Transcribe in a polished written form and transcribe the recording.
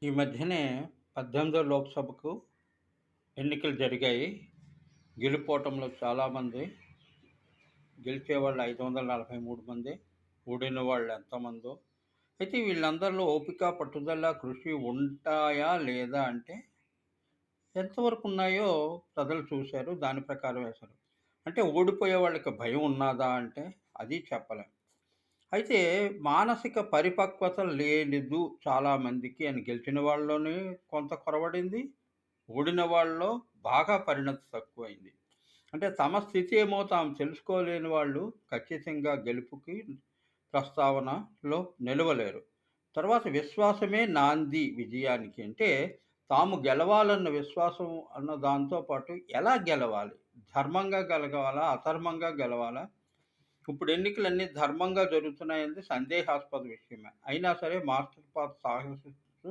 ఈ మధ్యనే 18వ లోక్సభకు ఎన్నికలు జరిగాయి. గెలుపోటములు చాలామంది. గెలిచేవాళ్ళు 543 మంది. ఓడిన వాళ్ళు ఎంతమందో. అయితే వీళ్ళందరిలో ఓపిక, పట్టుదల, కృషి ఉంటాయా? లేదా? అంటే ఎంతవరకు ఉన్నాయో ప్రజలు చూశారు. దాని ప్రకారం వేశారు. అంటే ఓడిపోయే వాళ్ళకి భయం ఉన్నాదా? అంటే అది చెప్పలేం. అయితే మానసిక పరిపక్వత లేదు చాలామందికి అని గెలిచిన వాళ్ళలోనే కొంత కొరవడింది. ఓడిన వాళ్ళలో బాగా పరిణతి తక్కువైంది. అంటే తమ స్థితి ఏమో తాము తెలుసుకోలేని వాళ్ళు ఖచ్చితంగా గెలుపుకి ప్రస్తావనలో నిలవలేరు. తర్వాత విశ్వాసమే నాంది విజయానికి. అంటే తాము గెలవాలన్న విశ్వాసం అన్న దాంతో పాటు ఎలా గెలవాలి? ధర్మంగా గెలవాలా? అధర్మంగా గెలవాలా? ఇప్పుడు ఎన్నికలన్నీ ధర్మంగా జరుగుతున్నాయనేది సందేహాస్పద విషయమే. అయినా సరే మార్క్స్ పార్టీ